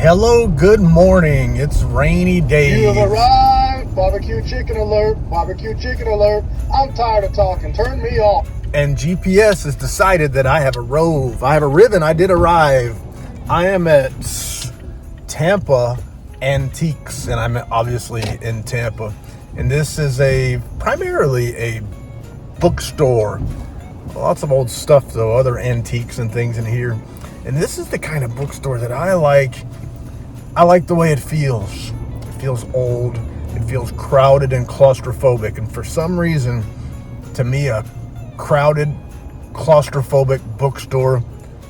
Hello, good morning. It's rainy days. You have arrived. Barbecue chicken alert. Barbecue chicken alert. I'm tired of talking. Turn me off. And GPS has decided that I have a rove. I have arriven. I did arrive. I am at Tampa Antiques, and I'm obviously in Tampa. And this is primarily a bookstore. Lots of old stuff, though, other antiques and things in here. And this is the kind of bookstore that I like. I like the way it feels. It feels old. It feels crowded and claustrophobic. And for some reason, to me, a crowded, claustrophobic bookstore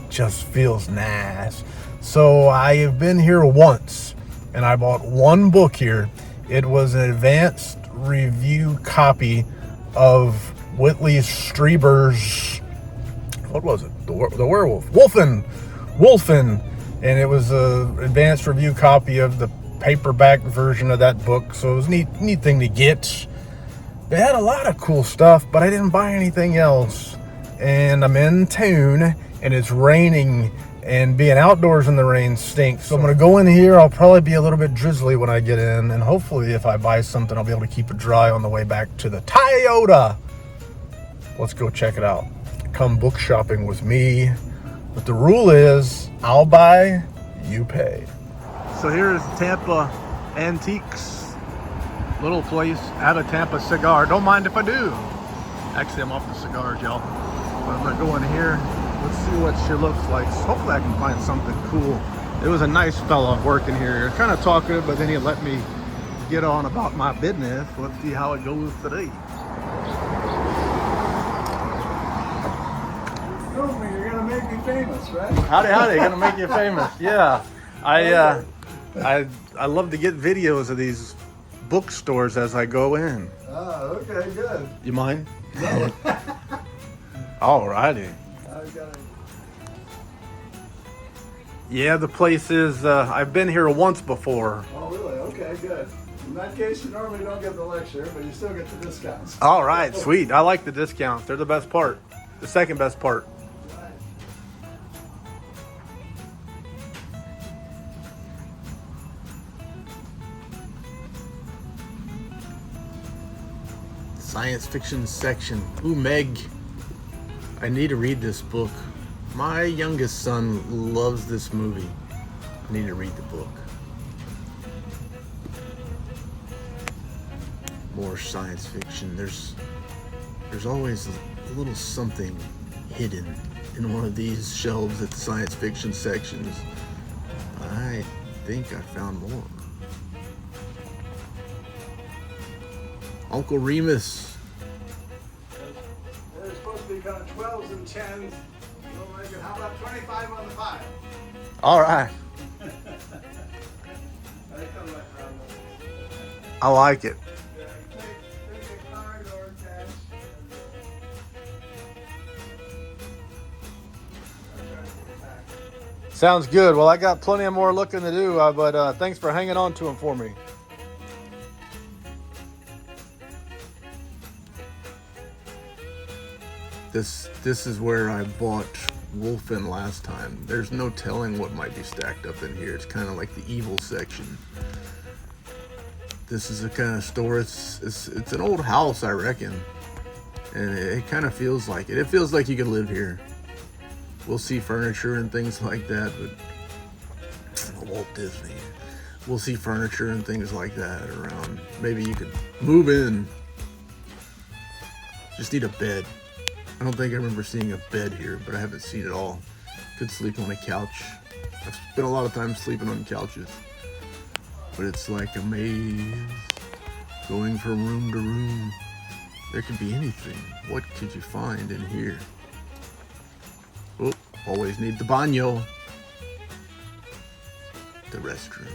just feels nice. So I have been here once, and I bought one book here. It was an advanced review copy of Whitley Strieber's, what was it? The werewolf. Wolfen. And it was an advanced review copy of the paperback version of that book. So it was a neat thing to get. They had a lot of cool stuff, but I didn't buy anything else. And I'm in town, and it's raining, and being outdoors in the rain stinks. So I'm going to go in here. I'll probably be a little bit drizzly when I get in. And hopefully if I buy something, I'll be able to keep it dry on the way back to the Toyota. Let's go check it out. Come book shopping with me. But the rule is, I'll buy, you pay. So here's Tampa Antiques. Little place out of Tampa cigar. Don't mind if I do. Actually, I'm off the cigars, y'all. But I'm gonna go in here. Let's see what she looks like. Hopefully I can find something cool. It was a nice fella working here. Kind of talkative, but then he let me get on about my business. Let's see how it goes today. You're gonna make me famous, right? Howdy, gonna make you famous. Yeah. I love to get videos of these bookstores as I go in. Oh, okay, good. You mind? No. Alrighty. I've got it. Yeah, the place is, I've been here once before. Oh, really? Okay, good. In that case, you normally don't get the lecture, but you still get the discounts. Alright, sweet. I like the discounts. They're the best part. The second best part. Right. Science fiction section. Ooh, Meg. I need to read this book. My youngest son loves this movie. I need to read the book. More science fiction. There's always a little something hidden in one of these shelves at the science fiction sections. I think I found more. Uncle Remus. They're supposed to be kind of 12s and 10s. We'll make it, how about 25 on the 5? All right. I like it. Take a card or cash. Sounds good. Well, I got plenty of more looking to do, but thanks for hanging on to them for me. This is where I bought Wolfen last time. There's no telling what might be stacked up in here. It's kind of like the evil section. This is a kind of store. It's an old house, I reckon, and it kind of feels like it. It feels like you could live here. We'll see furniture and things like that, but Walt Disney. We'll see furniture and things like that around. Maybe you could move in. Just need a bed. I don't think I remember seeing a bed here, but I haven't seen it all. Could sleep on a couch. I've spent a lot of time sleeping on couches. But it's like a maze, going from room to room. There could be anything. What could you find in here? Oh, always need the baño. The restroom.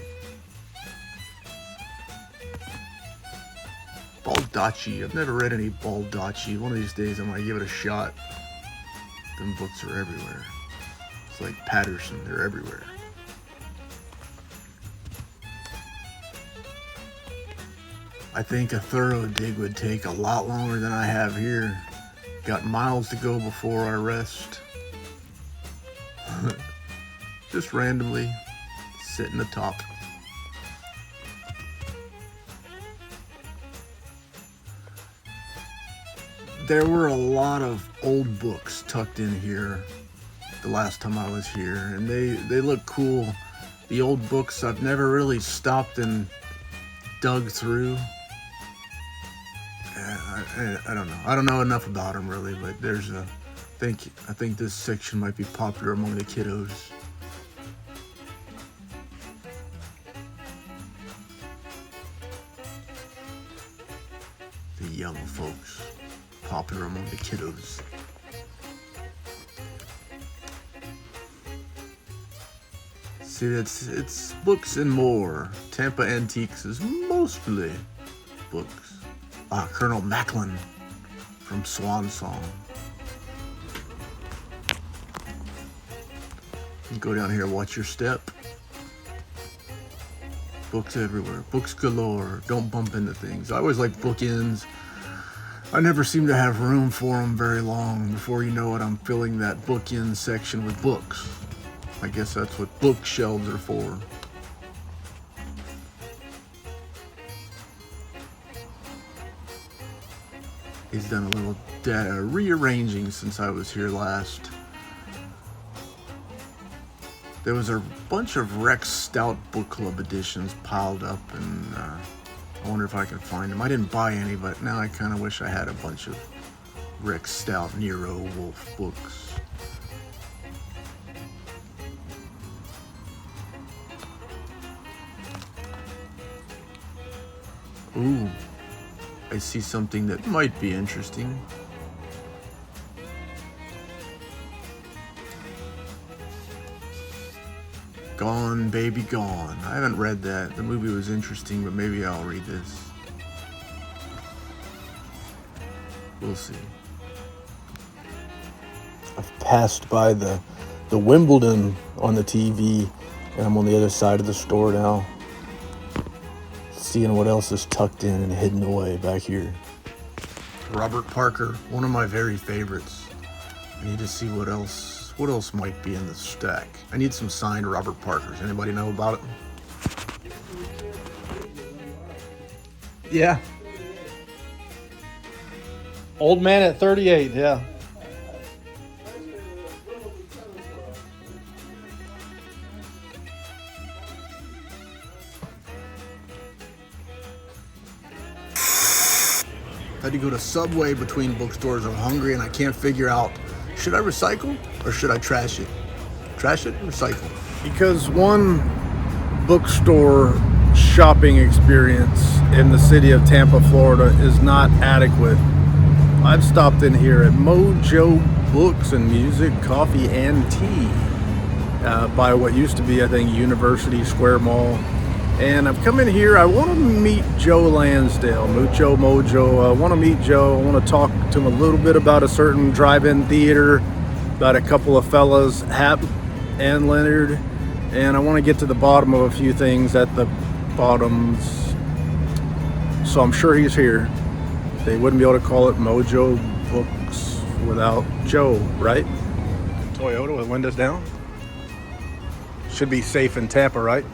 Baldacci. I've never read any Baldacci. One of these days I might give it a shot. Them books are everywhere. It's like Patterson. They're everywhere. I think a thorough dig would take a lot longer than I have here. Got miles to go before I rest. Just randomly sit in the top. There were a lot of old books tucked in here the last time I was here, and they look cool. The old books I've never really stopped and dug through. I don't know. I don't know enough about them really, but there's I think this section might be popular among the kiddos. The young folks. Popular among the kiddos. See, it's books and more. Tampa Antiques is mostly books. Colonel Macklin from Swan Song. You go down here, watch your step. Books everywhere, books galore. Don't bump into things. I always like bookends. I never seem to have room for them very long. Before you know it, I'm filling that bookend section with books. I guess that's what bookshelves are for. He's done a little rearranging since I was here last. There was a bunch of Rex Stout Book Club editions piled up, and I wonder if I can find them. I didn't buy any, but now I kind of wish I had a bunch of Rex Stout Nero Wolfe books. Ooh, I see something that might be interesting. Gone, Baby Gone. I haven't read that. The movie was interesting, but maybe I'll read this. We'll see. I've passed by the Wimbledon on the TV, and I'm on the other side of the store now, seeing what else is tucked in and hidden away back here. Robert Parker, one of my very favorites. I need to see what else might be in the stack. I need some signed Robert Parkers. Anybody know about it? Yeah. Old Man at 38, yeah. I had to go to Subway between bookstores. I'm hungry and I can't figure out, should I recycle or should I trash it? Trash it or recycle? Because one bookstore shopping experience in the city of Tampa, Florida is not adequate. I've stopped in here at Mojo Books and Music, Coffee and Tea by what used to be, I think, University Square Mall. And I've come in here, I want to meet Joe Lansdale, Mucho Mojo. I want to meet Joe. I want to talk to him a little bit about a certain drive-in theater, about a couple of fellas, Hap and Leonard. And I want to get to the bottom of a few things at the bottoms. So I'm sure he's here. They wouldn't be able to call it Mojo Books without Joe, right? Toyota with windows down. Should be safe in Tampa, right?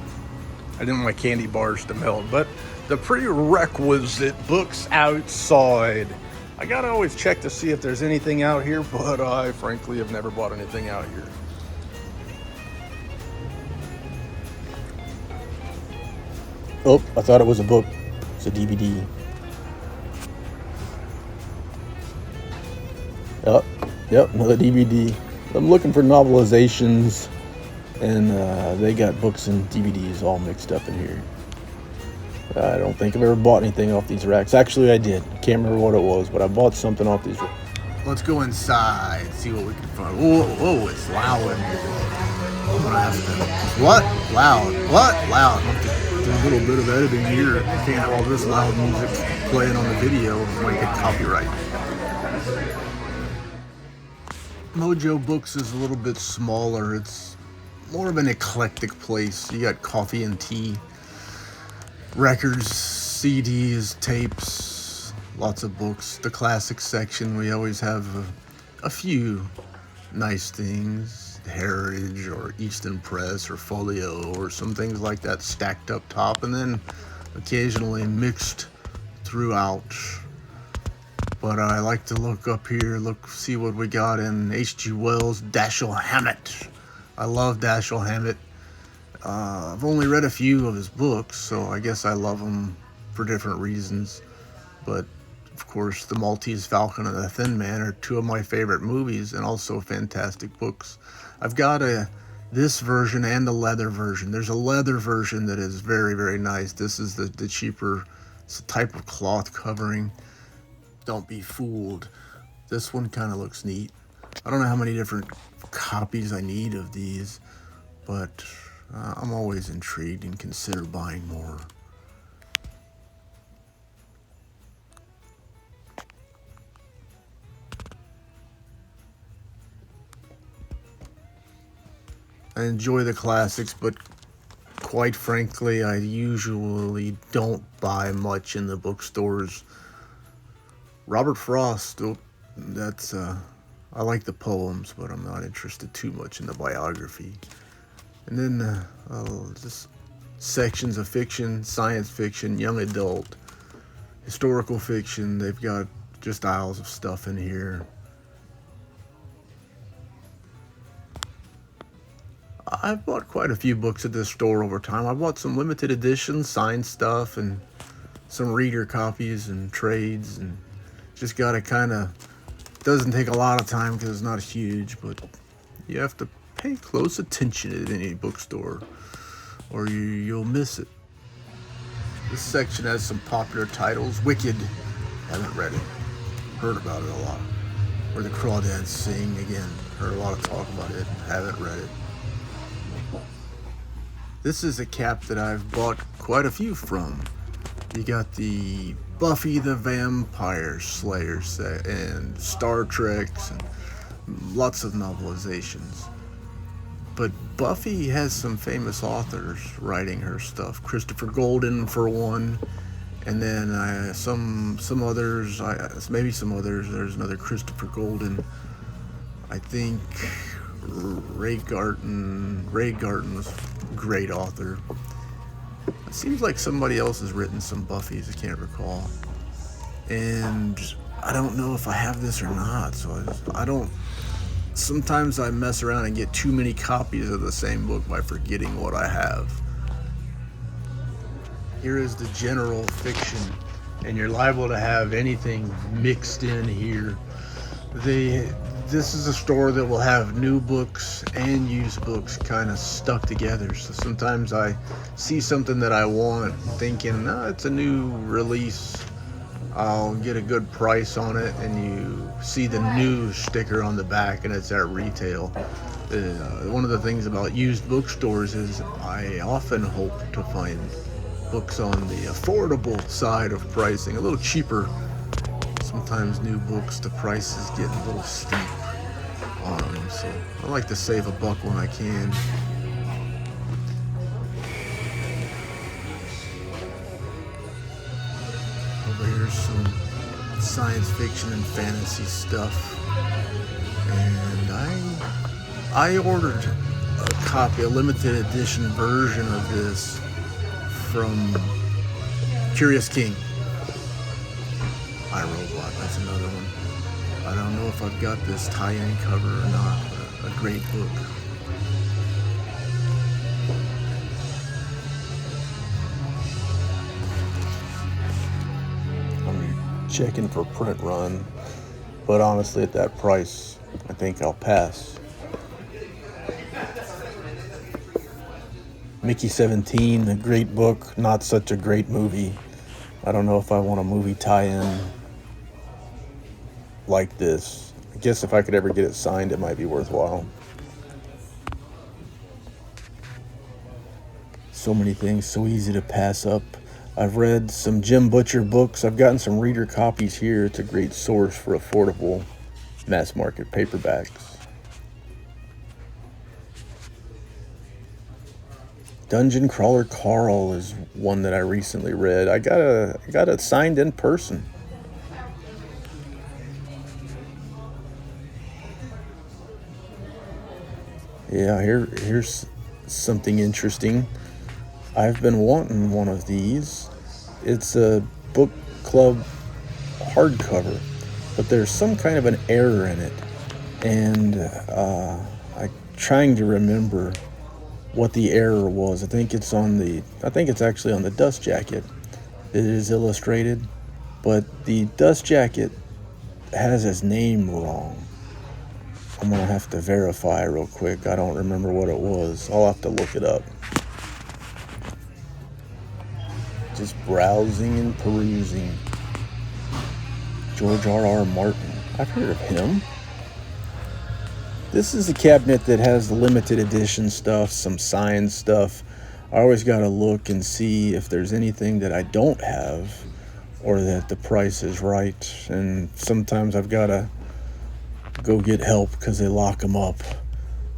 I didn't want my candy bars to melt, but the prerequisite books outside. I gotta always check to see if there's anything out here, but I frankly have never bought anything out here. Oh, I thought it was a book. It's a DVD. Yep, another DVD. I'm looking for novelizations. And they got books and DVDs all mixed up in here. I don't think I've ever bought anything off these racks. Actually, I did. I can't remember what it was, but I bought something off these racks. Let's go inside, see what we can find. Whoa, it's loud in here. I'm gonna have to... What? Loud. What? Loud. I'm gonna do a little bit of editing here. I can't have all this loud music playing on the video. It might get copyright. Mojo Books is a little bit smaller. It's more of an eclectic place. You got coffee and tea, records, CDs, tapes, lots of books. The classic section, we always have a few nice things. Heritage or Easton Press or Folio or some things like that stacked up top, and then occasionally mixed throughout. But I like to look up here, see what we got in H.G. Wells' Dashiell Hammett. I love Dashiell Hammett. I've only read a few of his books, so I guess I love them for different reasons. But of course, The Maltese Falcon and The Thin Man are two of my favorite movies and also fantastic books. I've got this version and the leather version. There's a leather version that is very, very nice. This is the cheaper, it's a type of cloth covering. Don't be fooled. This one kind of looks neat. I don't know how many different copies I need of these, but I'm always intrigued and consider buying more. I enjoy the classics, but quite frankly, I usually don't buy much in the bookstores. Robert Frost, that's I like the poems, but I'm not interested too much in the biography. And then just sections of fiction, science fiction, young adult, historical fiction. They've got just aisles of stuff in here. I've bought quite a few books at this store over time. I bought some limited editions, signed stuff, and some reader copies and trades, and just got to kind of, doesn't take a lot of time because it's not huge, but you have to pay close attention at any bookstore or you'll miss it. This section has some popular titles. Wicked, haven't read it, heard about it a lot. Where the Crawdads Sing, again, heard a lot of talk about it, haven't read it. This is a cap that I've bought quite a few from. You got the Buffy the Vampire Slayer set and Star Treks and lots of novelizations. But Buffy has some famous authors writing her stuff. Christopher Golden for one, and then some others. Maybe some others. There's another Christopher Golden. I think Ray Garton was a great author. It seems like somebody else has written some Buffys, I can't recall. And I don't know if I have this or not, so sometimes I mess around and get too many copies of the same book by forgetting what I have. Here is the general fiction, and you're liable to have anything mixed in here. This is a store that will have new books and used books kind of stuck together. So sometimes I see something that I want, thinking, it's a new release, I'll get a good price on it, and you see the new sticker on the back and it's at retail. One of the things about used bookstores is I often hope to find books on the affordable side of pricing, a little cheaper. Sometimes new books, the prices get a little steep on them, so I like to save a buck when I can. Over here's some science fiction and fantasy stuff, and I ordered a copy, a limited edition version of this from Curious King. iRobot, that's another one. I don't know if I've got this tie-in cover or not, but a great book. I'm checking for print run, but honestly at that price, I think I'll pass. Mickey 17, a great book, not such a great movie. I don't know if I want a movie tie-in like this. I guess if I could ever get it signed, it might be worthwhile. So many things, so easy to pass up. I've read some Jim Butcher books. I've gotten some reader copies here. It's a great source for affordable mass market paperbacks. Dungeon Crawler Carl is one that I recently read. I got it signed in person. Yeah, here's something interesting. I've been wanting one of these. It's a book club hardcover, but there's some kind of an error in it, and I'm trying to remember what the error was. I think it's actually on the dust jacket. It is illustrated, but the dust jacket has his name wrong. I'm gonna have to verify real quick. I don't remember what it was. I'll have to look it up. Just browsing and perusing. George R.R. Martin. I've heard of him. This is a cabinet that has limited edition stuff, some signed stuff. I always gotta look and see if there's anything that I don't have or that the price is right. And sometimes I've gotta go get help because they lock them up.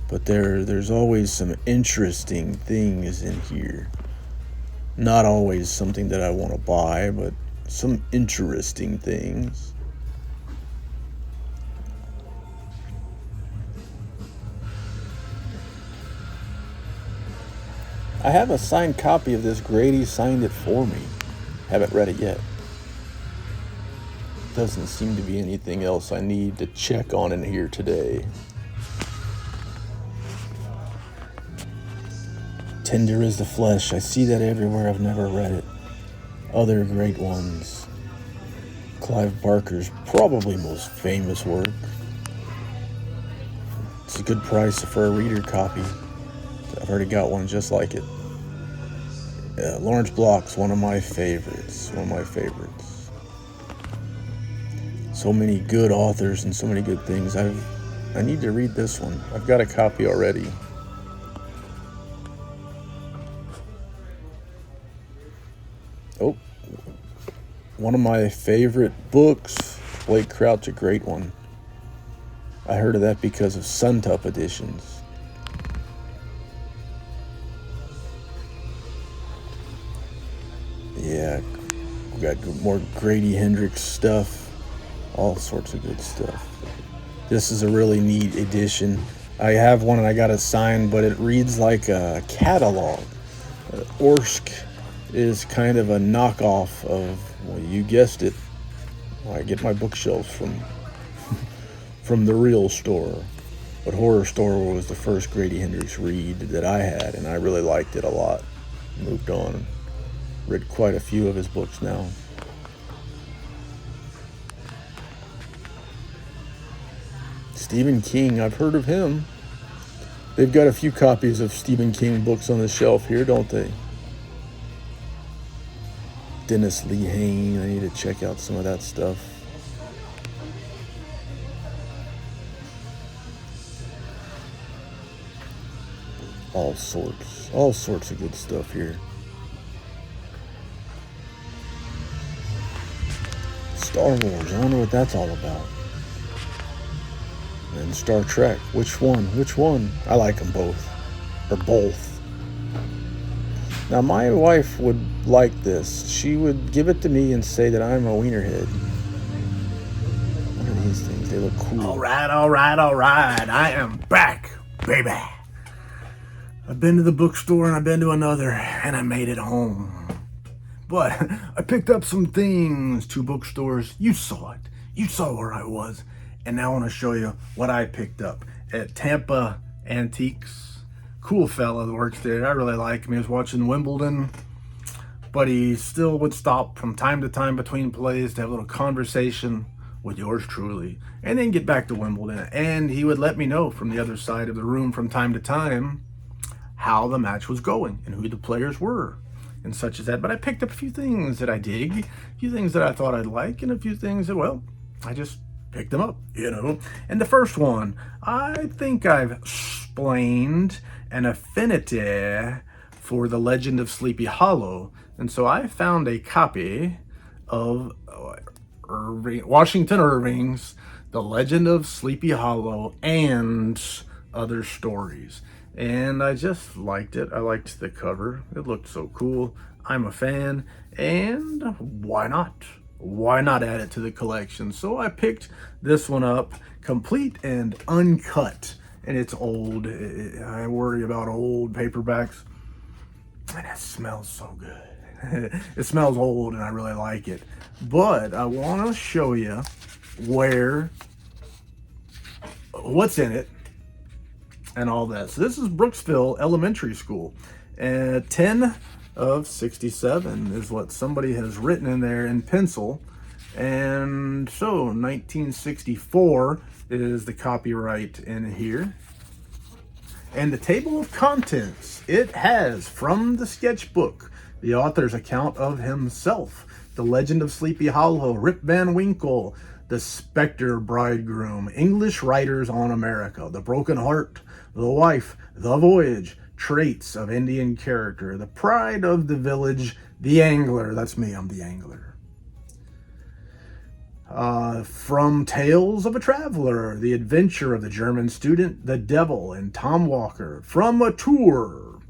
But there's always some interesting things in here. Not always something that I want to buy, but some interesting things. I have a signed copy of this. Grady signed it for me. Haven't read it yet. Doesn't seem to be anything else I need to check on in here today. Tender as the Flesh. I see that everywhere. I've never read it. Other great ones. Clive Barker's probably most famous work. It's a good price for a reader copy. I've already got one just like it. Lawrence Block's one of my favorites. So many good authors and so many good things. I need to read this one. I've got a copy already. Oh, one of my favorite books, Blake Crouch, a great one. I heard of that because of Suntup editions. Yeah, we got more Grady Hendrix stuff. All sorts of good stuff. This is a really neat edition. I have one and I got it signed, but it reads like a catalog. Orsk is kind of a knockoff of, well, you guessed it. I get my bookshelves from the real store. But Horror Store was the first Grady Hendrix read that I had, and I really liked it a lot. Moved on. Read quite a few of his books now. Stephen King, I've heard of him. They've got a few copies of Stephen King books on the shelf here, don't they? Dennis Lee Hayne, I need to check out some of that stuff. All sorts of good stuff here. Star Wars, I wonder what that's all about. And Star Trek, which one? I like them both, or both. Now my wife would like this. She would give it to me and say that I'm a wienerhead. What are these things? They look cool. All right. I am back, baby. I've been to the bookstore and I've been to another, and I made it home. But I picked up some things, 2 bookstores. You saw it. You saw where I was. And now I want to show you what I picked up at Tampa Antiques. Cool fella that works there. I really like him. He was watching Wimbledon, but he still would stop from time to time between plays to have a little conversation with yours truly, and then get back to Wimbledon. And he would let me know from the other side of the room from time to time how the match was going and who the players were and such as that. But I picked up a few things that I dig, a few things that I thought I'd like, and a few things that, well, I just picked them up, you know. And the first one, I think I've explained an affinity for The Legend of Sleepy Hollow. And so I found a copy of Washington Irving's The Legend of Sleepy Hollow and Other Stories. And I just liked it. I liked the cover. It looked so cool. I'm a fan. And why not? Why not add it to the collection? So I picked this one up, complete and uncut. and it's old. I worry about old paperbacks, and it smells so good. It smells old, and I really like it. But I want to show you what's in it, and all that. So this is Brooksville Elementary School. 10 of 67 is what somebody has written in there in pencil. And so 1964 is the copyright in here. And the table of contents, it has from the sketchbook, the author's account of himself, The Legend of Sleepy Hollow, Rip Van Winkle, The Spectre Bridegroom, English Writers on America, The Broken Heart, The Wife, The Voyage, Traits of Indian Character, The Pride of the Village, The Angler. That's me, I'm the angler. From Tales of a Traveler, The Adventure of the German Student, The Devil, and Tom Walker. From A Tour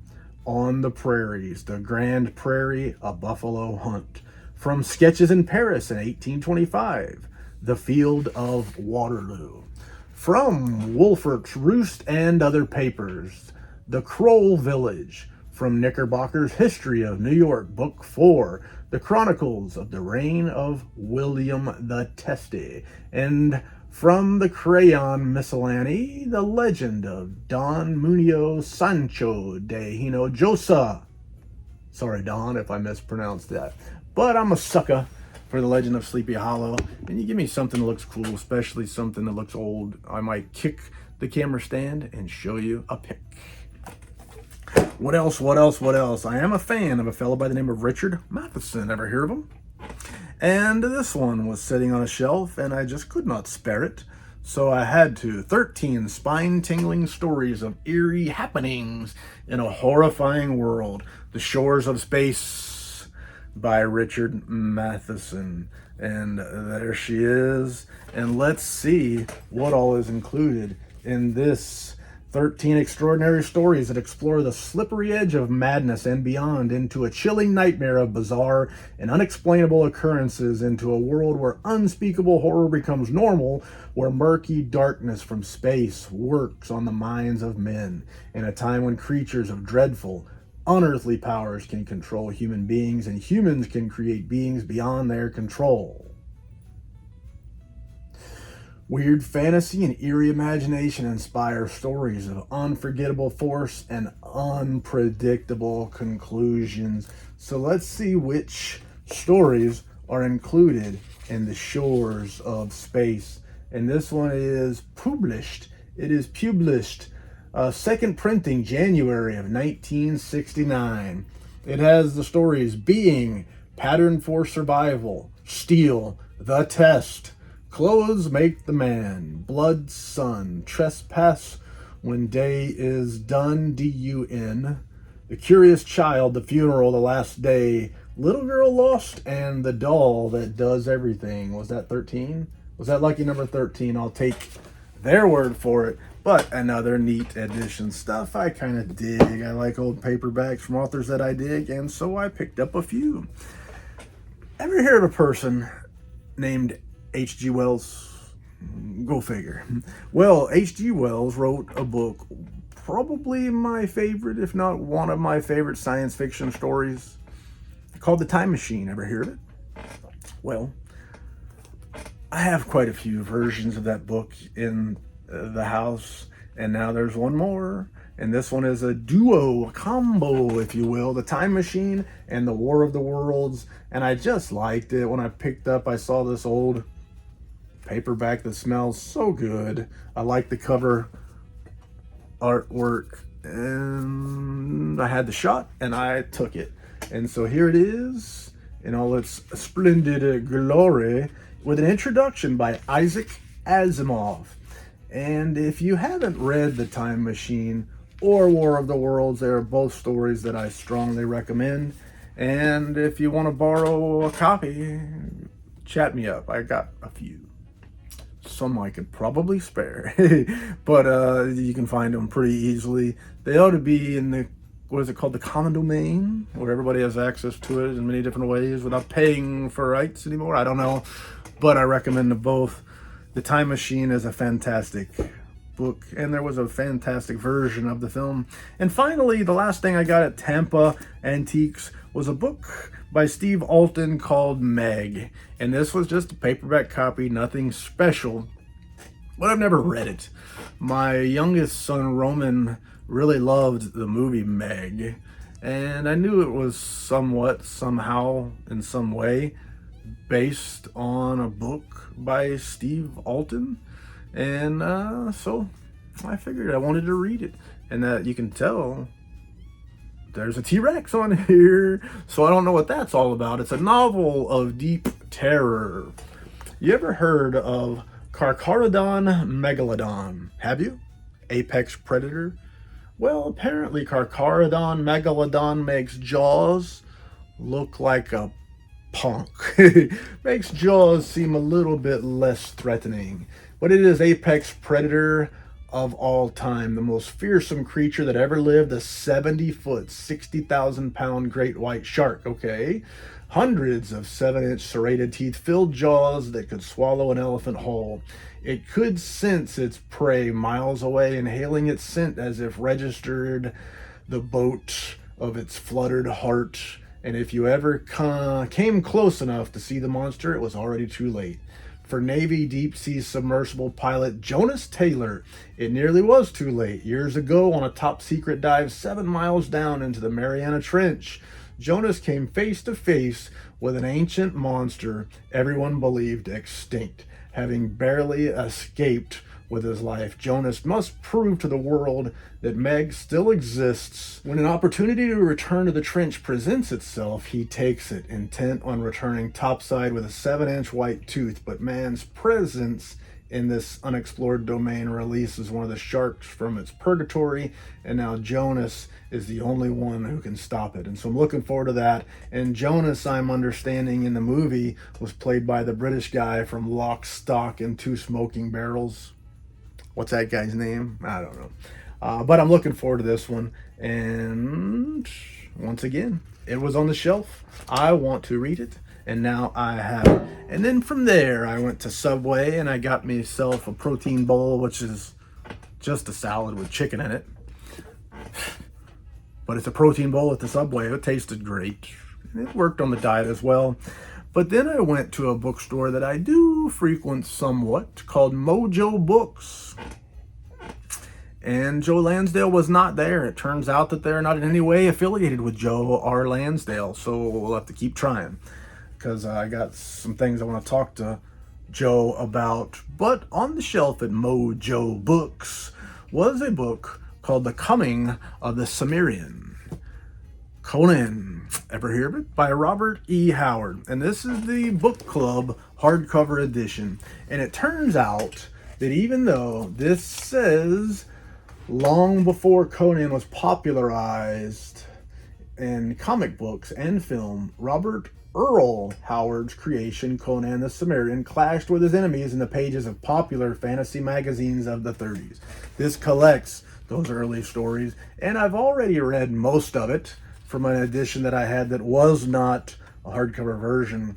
on the Prairies, The Grand Prairie, A Buffalo Hunt. From Sketches in Paris in 1825, The Field of Waterloo. From Wolfert's Roost and Other Papers, The Kroll Village. From Knickerbocker's History of New York, Book 4, The Chronicles of the Reign of William the Testy. And from the Crayon Miscellany, The Legend of Don Munio Sancho de Hinojosa. Sorry, Don, if I mispronounced that. But I'm a sucker for The Legend of Sleepy Hollow. And you give me something that looks cool, especially something that looks old, I might kick the camera stand and show you a pic. What else? I am a fan of a fellow by the name of Richard Matheson. Ever hear of him? And this one was sitting on a shelf, and I just could not spare it. So I had to. 13 spine-tingling stories of eerie happenings in a horrifying world. The Shores of Space by Richard Matheson. And there she is. And let's see what all is included in this 13 extraordinary stories that explore the slippery edge of madness and beyond into a chilling nightmare of bizarre and unexplainable occurrences, into a world where unspeakable horror becomes normal, where murky darkness from space works on the minds of men, in a time when creatures of dreadful, unearthly powers can control human beings and humans can create beings beyond their control. Weird fantasy and eerie imagination inspire stories of unforgettable force and unpredictable conclusions. So let's see which stories are included in The Shores of Space. And this one is published. It is published. Second printing, January of 1969. It has the stories Being, Pattern for Survival, Steel, The Test, Clothes Make the Man, Blood Sun, Trespass When Day Is Done, D-U-N, The Curious Child, The Funeral, The Last Day, Little Girl Lost, and The Doll That Does Everything. Was that 13? Was that lucky number 13? I'll take their word for it. But another neat edition. Stuff I kind of dig. I like old paperbacks from authors that I dig, and so I picked up a few. Ever hear of a person named H.G. Wells? Go figure. Well, H.G. Wells wrote a book, probably my favorite, if not one of my favorite science fiction stories, called The Time Machine. Ever hear of it? Well, I have quite a few versions of that book in the house, and now there's one more, and this one is a duo, a combo, if you will, The Time Machine and The War of the Worlds. And I just liked it. When I picked up, I saw this old paperback that smells so good. I like the cover artwork, and I had the shot and I took it. And so here it is in all its splendid glory, with an introduction by Isaac Asimov. And if you haven't read The Time Machine or War of the Worlds, they are both stories that I strongly recommend. And if you want to borrow a copy, chat me up. I got a few. Some I could probably spare, but you can find them pretty easily. They ought to be in the, what is it called, the common domain, where everybody has access to it in many different ways without paying for rights anymore. I don't know, but I recommend them both. The Time Machine is a fantastic book, and there was a fantastic version of the film. And finally, the last thing I got at Tampa Antiques was a book by Steve Alton called Meg. And this was just a paperback copy, nothing special, but I've never read it. My youngest son, Roman, really loved the movie Meg, and I knew it was somewhat, somehow, in some way, based on a book by Steve Alton. And so I figured I wanted to read it. And that you can tell there's a T-Rex on here. So I don't know what that's all about. It's a novel of deep terror. You ever heard of Carcharodon megalodon? Have you? Apex predator? Well, apparently Carcharodon megalodon makes Jaws look like a punk. Makes Jaws seem a little bit less threatening. But it is apex predator of all time, the most fearsome creature that ever lived, a 70-foot, 60,000-pound great white shark, okay? Hundreds of 7-inch serrated teeth-filled jaws that could swallow an elephant whole. It could sense its prey miles away, inhaling its scent as if registered the boat of its fluttered heart. And if you ever came close enough to see the monster, it was already too late. For Navy deep-sea submersible pilot Jonas Taylor, it nearly was too late. Years ago, on a top-secret dive 7 miles down into the Mariana Trench, Jonas came face to face with an ancient monster everyone believed extinct. Having barely escaped with his life, Jonas must prove to the world that Meg still exists. When an opportunity to return to the trench presents itself, he takes it, intent on returning topside with a 7-inch white tooth. But man's presence in this unexplored domain releases one of the sharks from its purgatory, and now Jonas is the only one who can stop it. And so I'm looking forward to that. And Jonas, I'm understanding in the movie, was played by the British guy from Lock, Stock, and Two Smoking Barrels. What's that guy's name? I don't know. But I'm looking forward to this one. And once again, it was on the shelf. I want to read it. And now I have it. And then from there, I went to Subway and I got myself a protein bowl, which is just a salad with chicken in it. But it's a protein bowl at the Subway. It tasted great. And it worked on the diet as well. But then I went to a bookstore that I do frequent somewhat called Mojo Books. And Joe Lansdale was not there. It turns out that they're not in any way affiliated with Joe R. Lansdale. So we'll have to keep trying, because I got some things I want to talk to Joe about. But on the shelf at Mojo Books was a book called The Coming of the Cimmerian. Conan, ever hear of it? By Robert E. Howard. And this is the book club hardcover edition. And it turns out that even though this says long before Conan was popularized in comic books and film, Robert Earl Howard's creation, Conan the Cimmerian, clashed with his enemies in the pages of popular fantasy magazines of the 30s. This collects those early stories, and I've already read most of it from an edition that I had that was not a hardcover version.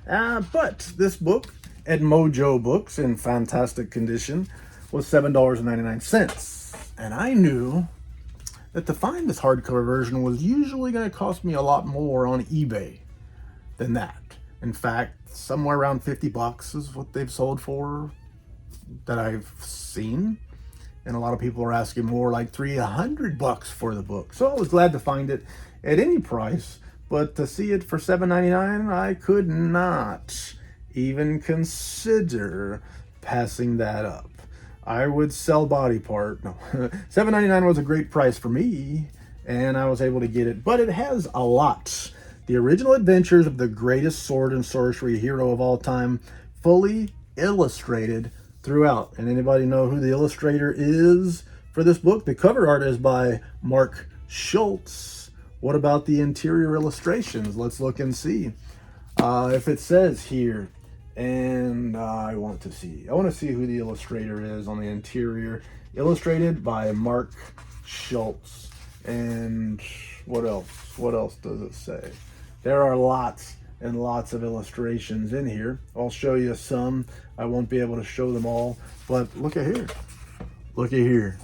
But this book at Mojo Books, in fantastic condition, was $7.99. And I knew that to find this hardcover version was usually going to cost me a lot more on eBay than that. In fact, somewhere around $50 is what they've sold for that I've seen. And a lot of people are asking more, like $300 for the book. So I was glad to find it at any price, but to see it for $7.99, I could not even consider passing that up. I would sell body part. No, $7.99 was a great price for me, and I was able to get it. But it has a lot. The original adventures of the greatest sword and sorcery hero of all time, fully illustrated throughout. And anybody know who the illustrator is for this book? The cover art is by Mark Schultz. What about the interior illustrations? Let's look and see if it says here. And I want to see who the illustrator is on the interior. Illustrated by Mark Schultz. And what else does it say? There are lots and lots of illustrations in here. I'll show you some. I won't be able to show them all, but look at here. Look at here.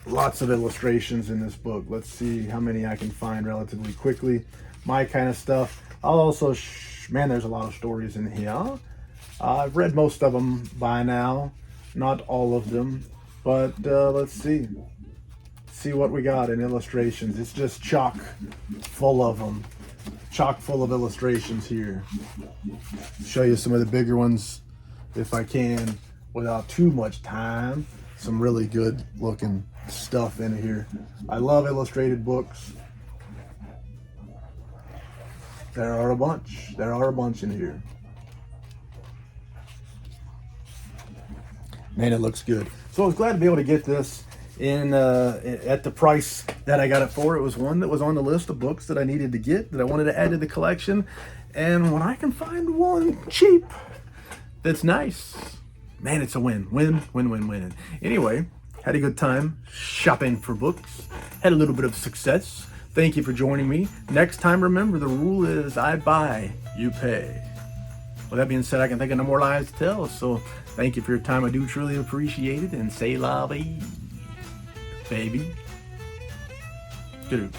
Lots of illustrations in this book. Let's see how many I can find relatively quickly. My kind of stuff. I'll also, man, there's a lot of stories in here. I've read most of them by now. Not all of them. But let's see. See what we got in illustrations. It's just chock full of them. Chock full of illustrations here. Show you some of the bigger ones if I can without too much time. Some really good looking stuff in here. I love illustrated books. There are a bunch. There are a bunch in here. Man, it looks good. So I was glad to be able to get this in at the price that I got it for. It was one that was on the list of books that I needed to get, that I wanted to add to the collection. And when I can find one cheap that's nice, man, it's a win. Win, win, win, win. Anyway, had a good time shopping for books. Had a little bit of success. Thank you for joining me. Next time, remember, the rule is I buy, you pay. With that being said, I can think of no more lies to tell. So thank you for your time. I do truly appreciate it. And say la vie, baby. Good.